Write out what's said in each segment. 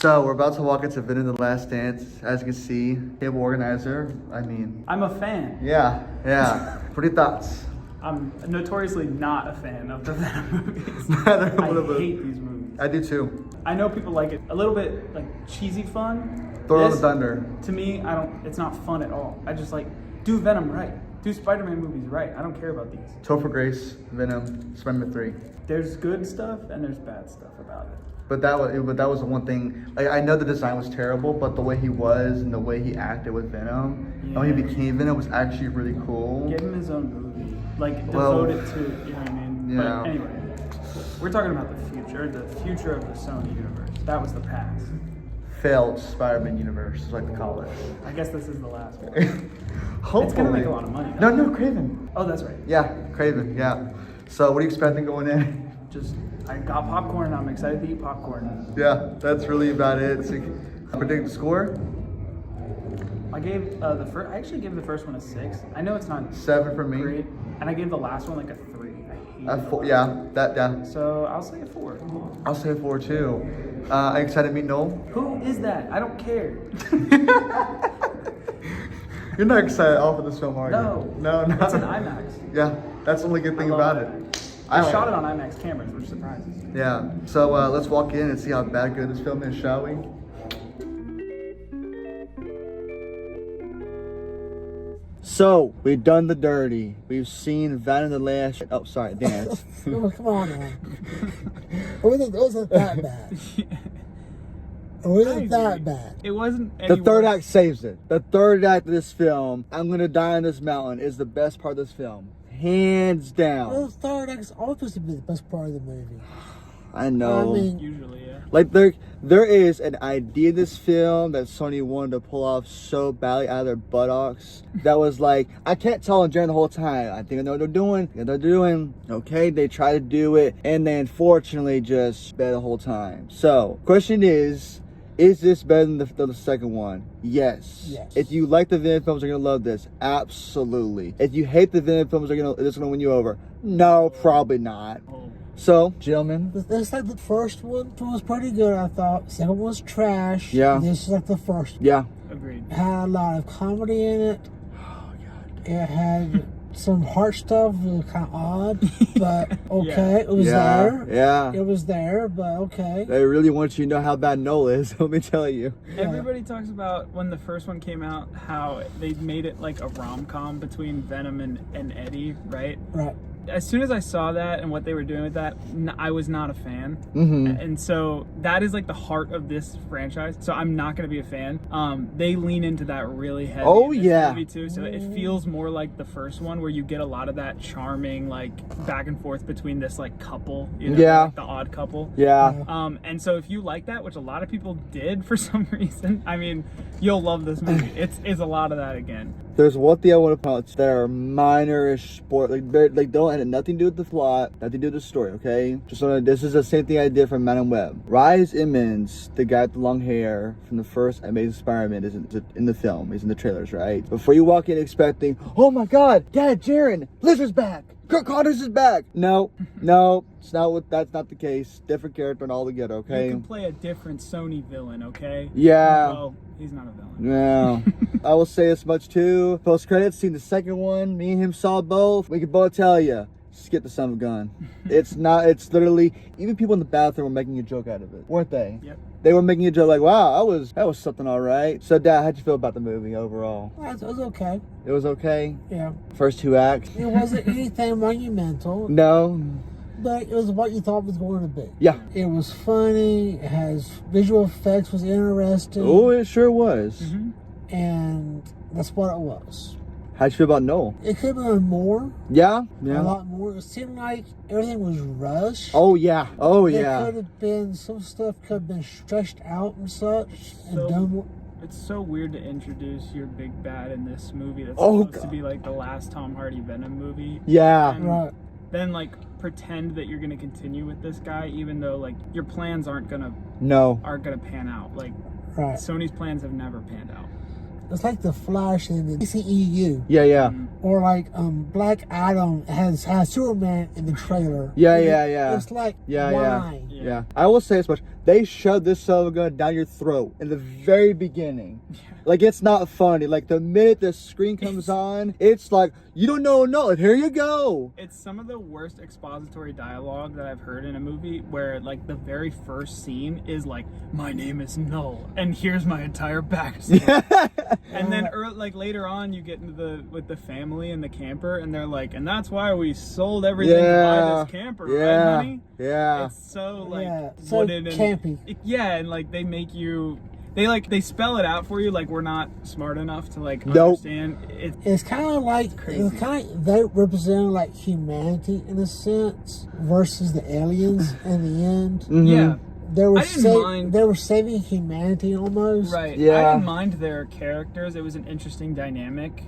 So we're about to walk into Venom: The Last Dance. As you can see, table organizer. I'm a fan. Yeah. What are your thoughts? I'm notoriously not a fan of the Venom movies. I hate these movies. I do too. I know people like it a little bit like cheesy fun. Throw the thunder. To me, it's not fun at all. I just like do Venom right. Do Spider-Man movies right. I don't care about these. Topher Grace, Venom, Spider-Man 3. There's good stuff and there's bad stuff about it. But that was the one thing. Like, I know the design was terrible, but the way he was and the way he acted with Venom, and when he became Venom, was actually really cool. Give him his own movie, like devoted to, you know what I mean? Yeah. But anyway, we're talking about the future of the Sony universe. That was the past. Failed Spider-Man universe, like to call it. I guess this is the last one. Hopefully. It's gonna make a lot of money. No, Craven. Oh, that's right. Yeah, Craven. Yeah. So, what are you expecting going in? I got popcorn. I'm excited to eat popcorn. Yeah, that's really about it. So, predict the score? I gave I actually gave the first one a 6. I know it's not 7 for me. great, and I gave the last one like a 3. I hate it. Yeah. So I'll say a 4. I'll say 4 too. Are you excited to meet Noel? Who is that? I don't care. You're not excited off of this film, are you? No. No. It's an IMAX. Yeah, that's the only good thing about it. I shot it on IMAX cameras, which surprises. Yeah. So let's walk in and see how bad good this film is, shall we? So, we've done the dirty. We've seen Venom: The Last... Oh, sorry, dance. Oh, come on, man. It wasn't that bad. It wasn't that bad. It wasn't. The third act saves it. The third act of this film, I'm Gonna Die on This Mountain, is the best part of this film. Hands down. Well, the third act is always supposed to be the best part of the movie. I know. I mean, Usually, yeah. Like there is an idea in this film that Sony wanted to pull off so badly out of their buttocks that was like, I can't tell them during the whole time. I think I know what they're doing. Okay, they try to do it, and they unfortunately just bad the whole time. So, question is this better than the second one? Yes. If you like the Venom films, you're gonna love this. Absolutely. If you hate the Venom films, it's gonna win you over. No, probably not. So, gentlemen. It's like the first one was pretty good, I thought. Second one was trash. Yeah. This is like the first one. Yeah. Agreed. It had a lot of comedy in it. Oh, God. It had some heart stuff. It was kind of odd, but okay. It was there. Yeah. It was there, but okay. They really want you to know how bad Noel is, let me tell you. Everybody talks about when the first one came out, how they made it like a rom-com between Venom and Eddie, right? Right. As soon as I saw that and what they were doing with that, I was not a fan. Mm-hmm. And so that is like the heart of this franchise. So I'm not going to be a fan. They lean into that really heavy. Oh, in this yeah. movie too. So it feels more like the first one, where you get a lot of that charming like back and forth between this like couple, you know, Yeah. like the odd couple. Yeah. And so if you like that, which a lot of people did for some reason, I mean, you'll love this movie. It's a lot of that again. There's one thing I want to point out. There are minor-ish sport, like don't have nothing to do with the plot, nothing to do with the story. Okay, this is the same thing I did for Man and Web. Rhys Emmons, the guy with the long hair from the first Amazing Spider-Man, is in the film. He's in the trailers, right? Before you walk in expecting, oh my God, Dad, Jaren, Blizzard's back. Kirk Connors is back. No, that's not the case. Different character and all together, okay? You can play a different Sony villain, okay? Yeah. Well, he's not a villain. Yeah. I will say as much too. Post credits, seen the second one. Me and him saw both. We can both tell you, skip the son of a gun. It's literally, even people in the bathroom were making a joke out of it, weren't they? Yep. They were making a joke like, wow, that was something all right. So, Dad, how'd you feel about the movie overall? It was okay. It was okay? Yeah. First 2 acts? It wasn't anything monumental. No. But it was what you thought it was going to be. Yeah. It was funny. It has visual effects. Was interesting. Oh, it sure was. Mm-hmm. And that's what it was. How'd you feel about Noel? It could have been more. Yeah? A lot more. It seemed like everything was rushed. Oh, yeah. Oh, There yeah. could have been, some stuff could have been stretched out and such. And done more. It's so weird to introduce your big bad in this movie that's Oh, supposed to be like the last Tom Hardy Venom movie. Yeah. And Right. then like pretend that you're gonna continue with this guy, even though like your plans aren't gonna No. pan out. Like Right. Sony's plans have never panned out. it's like the Flash in the DCEU. Yeah. Or like Black Adam has Superman in the trailer. Yeah. It's like Yeah. why? Yeah. I will say as much. They shoved this son of a gun down your throat in the very beginning. Like, it's not funny. Like, the minute the screen comes on, it's like, you don't know, no, here you go. It's some of the worst expository dialogue that I've heard in a movie where, like, the very first scene is like, my name is Null, and here's my entire backstory. And then, like, later on, you get into with the family and the camper, and they're like, and that's why we sold everything to buy this camper, right, honey? Yeah. It's so, like, so wooden campy. And like, they make you... They spell it out for you like we're not smart enough to like Nope. understand. It's kind of like they represent like humanity in a sense versus the aliens in the end. Mm-hmm. Yeah, They were I didn't mind. they were saving humanity almost. Right. Yeah. I didn't mind their characters. It was an interesting dynamic.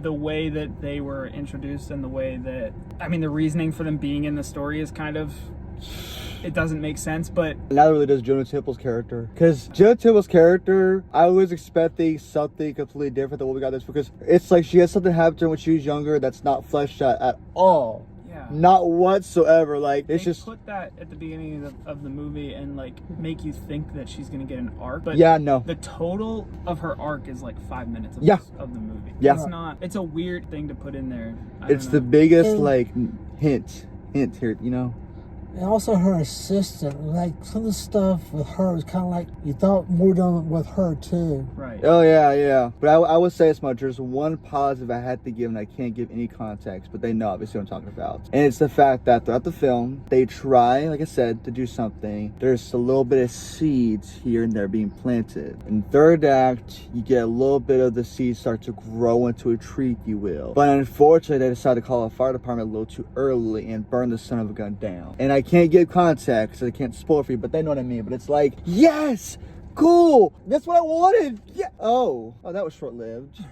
The way that they were introduced and the way that the reasoning for them being in the story is kind of. It doesn't make sense, but... Now really does Jonah Temple's character. Because Jonah Temple's character, I was expecting something completely different than what we got this, because it's like she has something happen to her when she was younger that's not fleshed out at all. Yeah. Not whatsoever. Like, it's they just... put that at the beginning of the movie and, like, make you think that she's going to get an arc. But yeah, no. the total of her arc is, like, 5 minutes of, of the movie. Yeah. It's not... It's a weird thing to put in there. It's the biggest, like, hint here, you know? And also her assistant, like some of the stuff with her was kind of like you thought more done with her too. Right. Oh yeah. But I would say as much. There's one positive I had to give, and I can't give any context, but they know obviously what I'm talking about. And it's the fact that throughout the film, they try, like I said, to do something. There's a little bit of seeds here and there being planted. In third act, you get a little bit of the seeds start to grow into a tree, if you will. But unfortunately, they decided to call a fire department a little too early and burn the son of a gun down. And I can't give context, so I can't spoil for you, but they know what I mean. But it's like, yes, cool, that's what I wanted. Yeah. Oh, that was short-lived.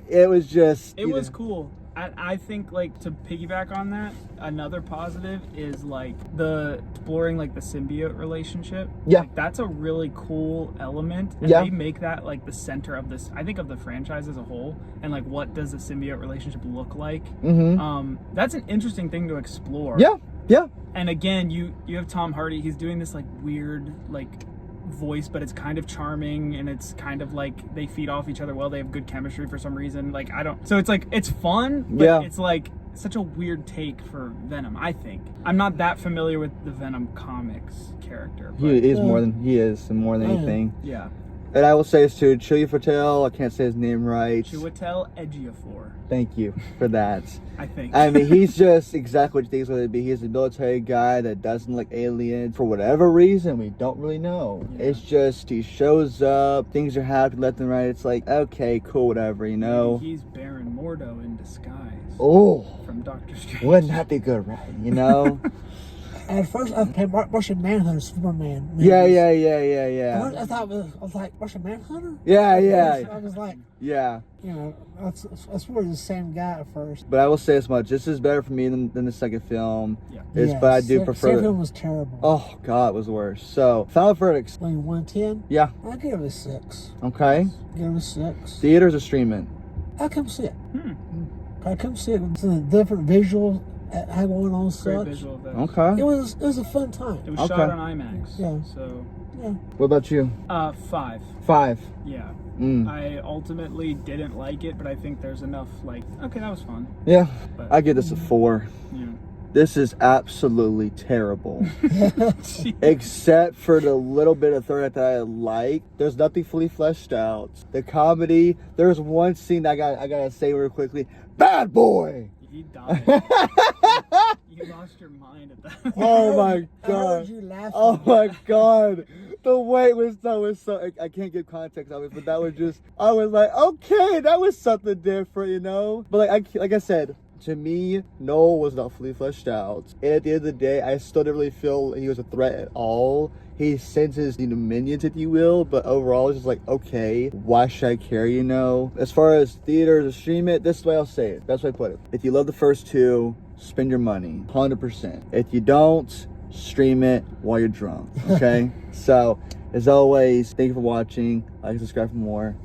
It was just. It was cool. I think, like, to piggyback on that, another positive is like the exploring like the symbiote relationship. Yeah. Like, that's a really cool element. And they make that like the center of this, I think, of the franchise as a whole. And like, what does a symbiote relationship look like? Mm-hmm. That's an interesting thing to explore. Yeah. And again, you have Tom Hardy. He's doing this like weird like voice, but it's kind of charming, and it's kind of like they feed off each other well. They have good chemistry for some reason. Like, so it's like it's fun, but it's like such a weird take for Venom. I think I'm not that familiar with the Venom comics character. But, He is more than anything. Yeah. And I will say this too, Chiwetel, I can't say his name right. Chiwetel Ejiofor. Thank you for that. I think. I mean, he's just exactly what you think he's going to be. He's a military guy that doesn't like aliens for whatever reason. We don't really know. Yeah. It's just he shows up, things are happening left and right. It's like, okay, cool, whatever, you know. Maybe he's Baron Mordo in disguise. Oh, from Doctor Strange. Wouldn't that be good, right? You know. At first, I played Martian Manhunter, Superman. Movies. Yeah. I thought I was like Martian Manhunter. Yeah. I was like, you know, that's really the same guy at first. But I will say as much: this is better for me than the second film. Yeah. But I do prefer. The second film was terrible. Oh God, it was worse. So, final verdicts. 110. Yeah. I give it a 6. Okay. Give it a 6. Theaters or streaming? I come see it. I come see it with some different visuals. Had going on such. Okay. It was a fun time. It was shot on IMAX. Yeah. So. Yeah. What about you? 5. 5. Yeah. I ultimately didn't like it, but I think there's enough like, okay, that was fun. Yeah. But, I give this a 4. Yeah. This is absolutely terrible. Except for the little bit of third act that I like. There's nothing fully fleshed out. The comedy, there's one scene that I gotta say real quickly. Bad boy! He died. You lost your mind at that. Oh my God. I heard you laughing. Oh my God. The way was so I can't give context of it, but that was just, I was like, okay, that was something different, you know? But like I said, to me, Noel was not fully fleshed out. And at the end of the day, I still didn't really feel he was a threat at all. He sends his minions, if you will, but overall, it's just like, okay, why should I care, you know? As far as theaters or stream it, this is the way I'll say it. That's the way I put it. If you love the first two, spend your money, 100%. If you don't, stream it while you're drunk, okay? So, as always, thank you for watching. Like, subscribe for more.